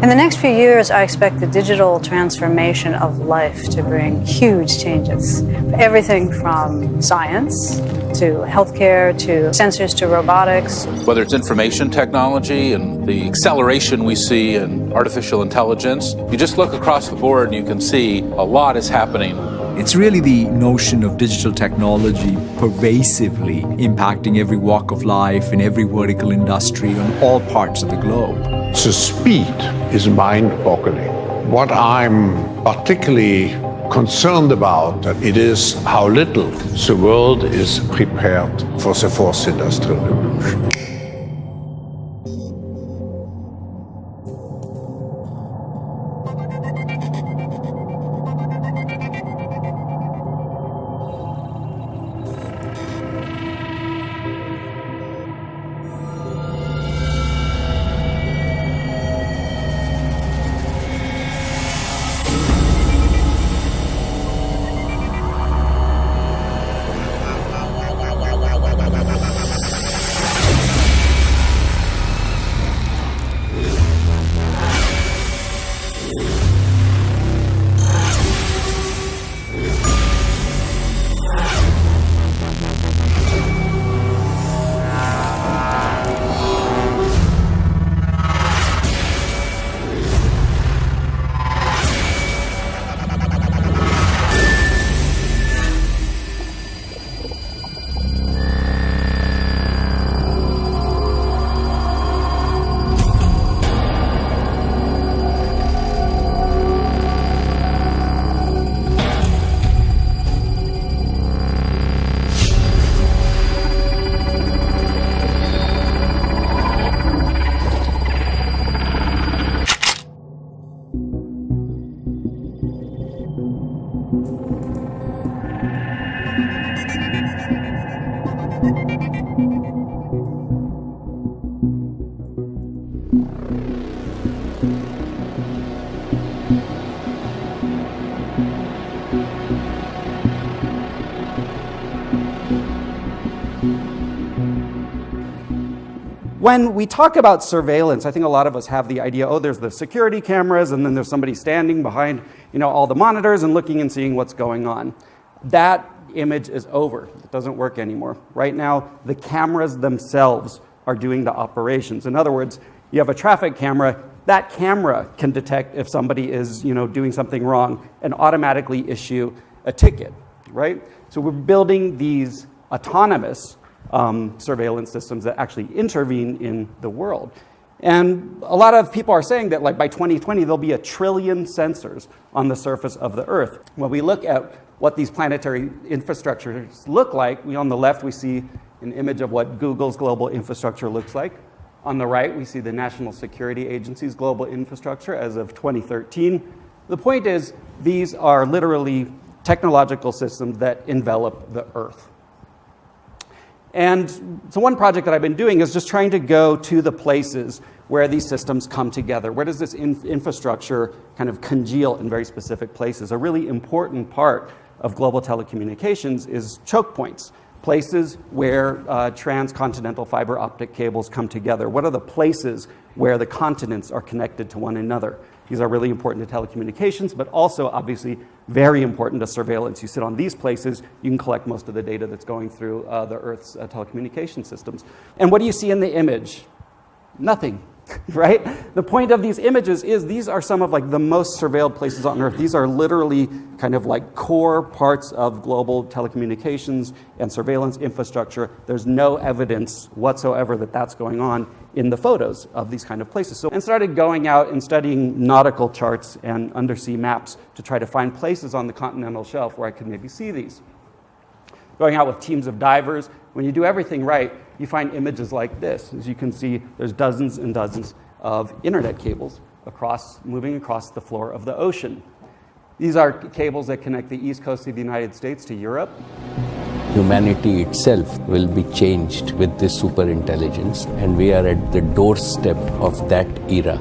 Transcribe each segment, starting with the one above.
In the next few years, I expect the digital transformation of life to bring huge changes. Everything from science to healthcare to sensors to robotics. Whether it's information technology and the acceleration we see in artificial intelligence, you just look across the board and you can see a lot is happening. It's really the notion of digital technology pervasively impacting every walk of life in every vertical industry on all parts of the globe. The speed is mind-boggling. What I'm particularly concerned about it is how little the world is prepared for the fourth industrial revolution. When we talk about surveillance, I think a lot of us have the idea, oh, there's the security cameras, and then there's somebody standing behind, all the monitors and looking and seeing what's going on. That image is over. It doesn't work anymore. Right now, the cameras themselves are doing the operations. In other words, you have a traffic camera, that camera can detect if somebody is, doing something wrong and automatically issue a ticket, right? So we're building these autonomous surveillance systems that actually intervene in the world. And a lot of people are saying that by 2020, there'll be 1 trillion sensors on the surface of the Earth. When we look at what these planetary infrastructures look like, on the left, we see an image of what Google's global infrastructure looks like. On the right, we see the National Security Agency's global infrastructure as of 2013. The point is, these are literally technological systems that envelop the Earth. And so one project that I've been doing is just trying to go to the places where these systems come together. Where does this infrastructure kind of congeal in very specific places? A really important part of global telecommunications is choke points, places where transcontinental fiber optic cables come together. What are the places where the continents are connected to one another? These are really important to telecommunications, but also obviously very important to surveillance. You sit on these places, you can collect most of the data that's going through the Earth's telecommunication systems. And what do you see in the image? Nothing, right? The point of these images is these are some of the most surveilled places on Earth. These are literally kind of core parts of global telecommunications and surveillance infrastructure. There's no evidence whatsoever that that's going on in the photos of these kind of places. So, and started going out and studying nautical charts and undersea maps to try to find places on the continental shelf where I could maybe see these. Going out with teams of divers, when you do everything right, you find images like this. As you can see, there's dozens and dozens of internet cables moving across the floor of the ocean. These are cables that connect the east coast of the United States to Europe. Humanity itself will be changed with this superintelligence, and we are at the doorstep of that era.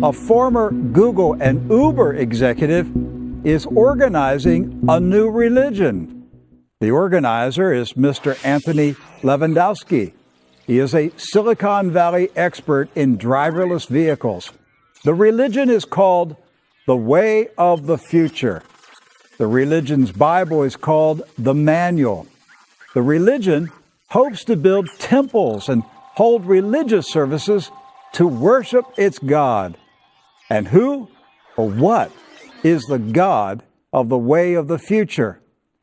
A former Google and Uber executive is organizing a new religion. The organizer is Mr. Anthony Lewandowski. He is a Silicon Valley expert in driverless vehicles. The religion is called the Way of the Future. The religion's Bible is called the Manual. The religion hopes to build temples and hold religious services to worship its God. And who or what is the God of the Way of the Future?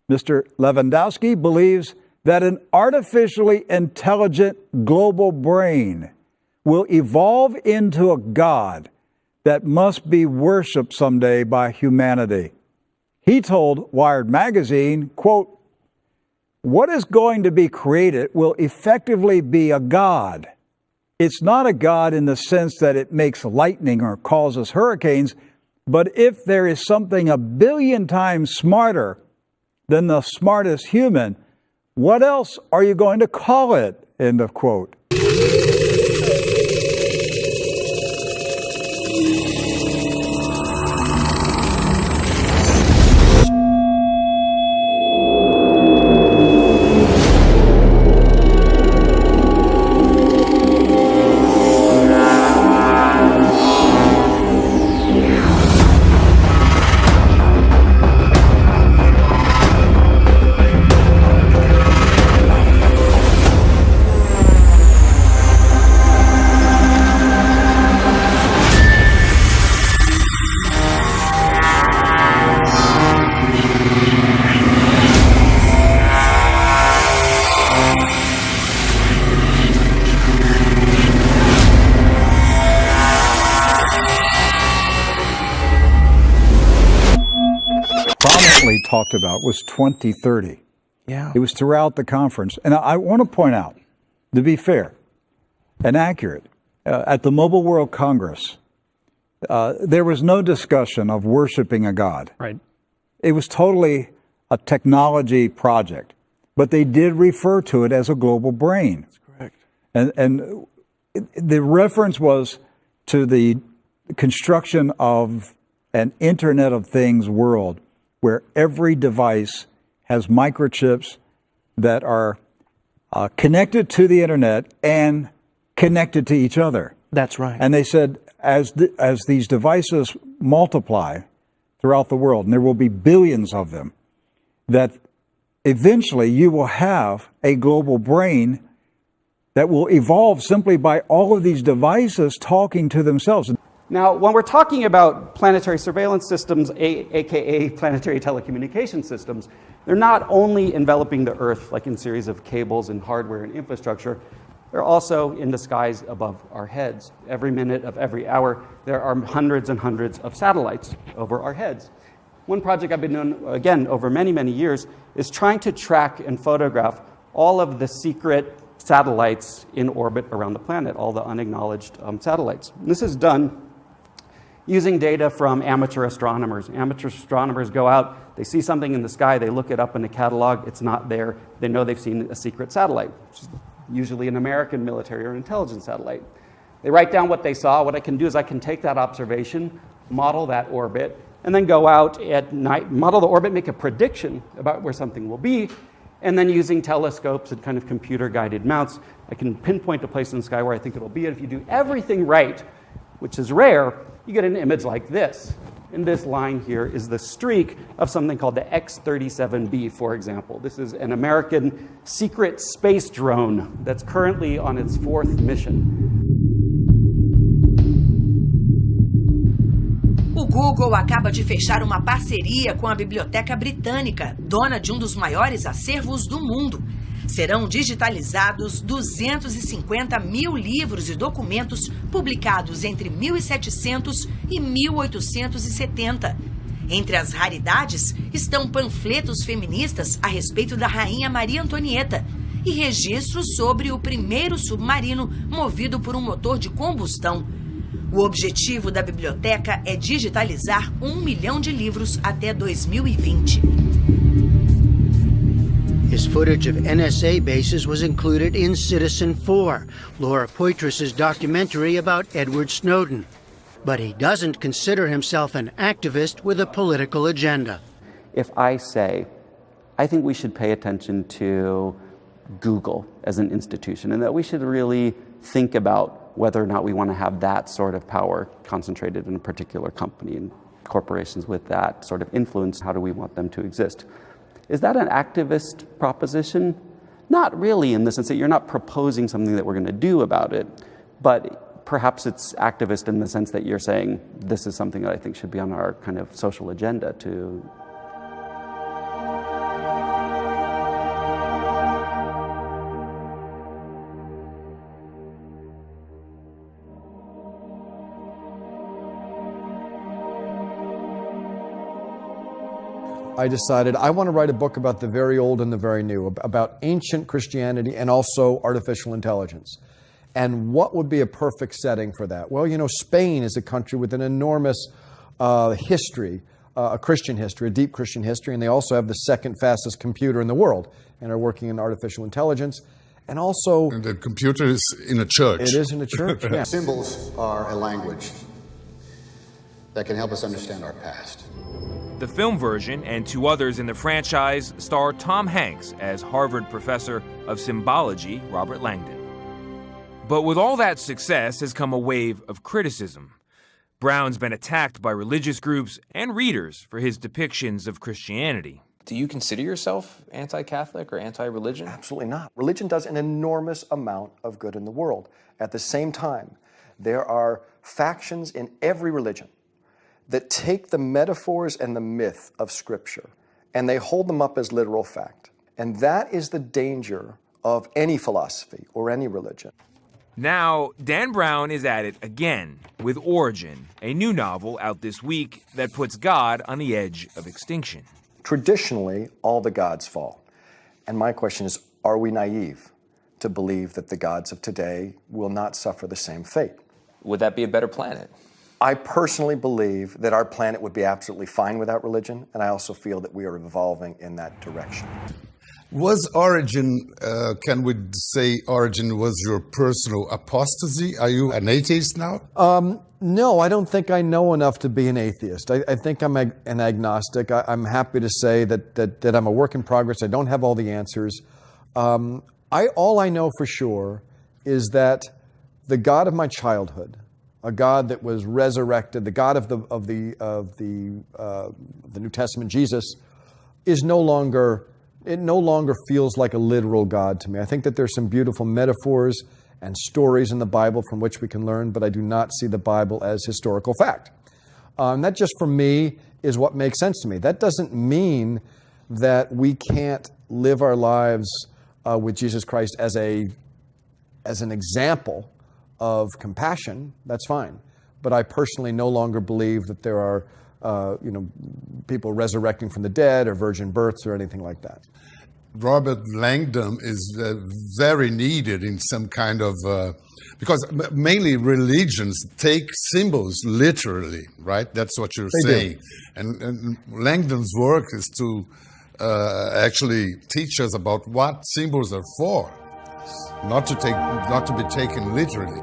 Mr. Lewandowski believes that an artificially intelligent global brain will evolve into a God that must be worshiped someday by humanity. He told Wired magazine, quote, "What is going to be created will effectively be a God. It's not a God in the sense that it makes lightning or causes hurricanes, but if there is something 1 billion times smarter than the smartest human, what else are you going to call it?" End of quote. Talked about was 2030. Yeah. It was throughout the conference. And I want to point out, to be fair and accurate, at the Mobile World Congress, there was no discussion of worshiping a God. Right. It was totally a technology project, but they did refer to it as a global brain. That's correct. And the reference was to the construction of an Internet of Things world where every device has microchips that are connected to the internet and connected to each other. That's right. And they said, as these devices multiply throughout the world, and there will be billions of them, that eventually you will have a global brain that will evolve simply by all of these devices talking to themselves. Now, when we're talking about planetary surveillance systems, aka planetary telecommunication systems, they're not only enveloping the Earth like in series of cables and hardware and infrastructure, they're also in the skies above our heads. Every minute of every hour, there are hundreds and hundreds of satellites over our heads. One project I've been doing, again, over many, many years, is trying to track and photograph all of the secret satellites in orbit around the planet, all the unacknowledged satellites. And this is done using data from amateur astronomers. Amateur astronomers go out, they see something in the sky, they look it up in a catalog, it's not there, they know they've seen a secret satellite, which is usually an American military or intelligence satellite. They write down what they saw. What I can do is I can take that observation, model that orbit, and then go out at night, model the orbit, make a prediction about where something will be, and then using telescopes and kind of computer-guided mounts, I can pinpoint a place in the sky where I think it'll be, and if you do everything right, which is rare, you get an image like this. And this line here is the streak of something called the X-37B, for example. This is an American secret space drone that's currently on its 4th mission. O Google acaba de fechar uma parceria com a Biblioteca Britânica, dona de um dos maiores acervos do mundo. Serão digitalizados 250 mil livros e documentos publicados entre 1700 e 1870. Entre as raridades estão panfletos feministas a respeito da Rainha Maria Antonieta e registros sobre o primeiro submarino movido por um motor de combustão. O objetivo da biblioteca é digitalizar 1 milhão de livros até 2020. His footage of NSA bases was included in Citizen 4, Laura Poitras's documentary about Edward Snowden. But he doesn't consider himself an activist with a political agenda. If I say, I think we should pay attention to Google as an institution, and that we should really think about whether or not we want to have that sort of power concentrated in a particular company, and corporations with that sort of influence, how do we want them to exist? Is that an activist proposition? Not really, in the sense that you're not proposing something that we're going to do about it, but perhaps it's activist in the sense that you're saying, this is something that I think should be on our kind of social agenda to. I decided I want to write a book about the very old and the very new, about ancient Christianity and also artificial intelligence. And what would be a perfect setting for that? Well, you know, Spain is a country with an enormous history, a Christian history, a deep Christian history, and they also have the second fastest computer in the world and are working in artificial intelligence. And also... And the computer is in a church. It is in a church, yeah. Symbols are a language that can help us understand our past. The film version and 2 others in the franchise star Tom Hanks as Harvard professor of symbology Robert Langdon. But with all that success has come a wave of criticism. Brown's been attacked by religious groups and readers for his depictions of Christianity. Do you consider yourself anti-Catholic or anti-religion? Absolutely not. Religion does an enormous amount of good in the world. At the same time, there are factions in every religion that take the metaphors and the myth of Scripture and they hold them up as literal fact. And that is the danger of any philosophy or any religion. Now, Dan Brown is at it again with Origin, a new novel out this week that puts God on the edge of extinction. Traditionally, all the gods fall. And my question is, are we naive to believe that the gods of today will not suffer the same fate? Would that be a better planet? I personally believe that our planet would be absolutely fine without religion, and I also feel that we are evolving in that direction. Was Origin, can we say Origin was your personal apostasy? Are you an atheist now? No, I don't think I know enough to be an atheist. I think I'm an agnostic. I'm happy to say that I'm a work in progress. I don't have all the answers. All I know for sure is that the God of my childhood, a God that was resurrected, the God of the New Testament, Jesus, is no longer feels like a literal God to me. I think that there's some beautiful metaphors and stories in the Bible from which we can learn, but I do not see the Bible as historical fact. That just for me is what makes sense to me. That doesn't mean that we can't live our lives with Jesus Christ as an example of compassion. That's fine. But I personally no longer believe that there are people resurrecting from the dead or virgin births or anything like that. Robert Langdon is very needed in some kind of, because mainly religions take symbols literally, right? That's what you're saying. And Langdon's work is to actually teach us about what symbols are for, not to be taken literally.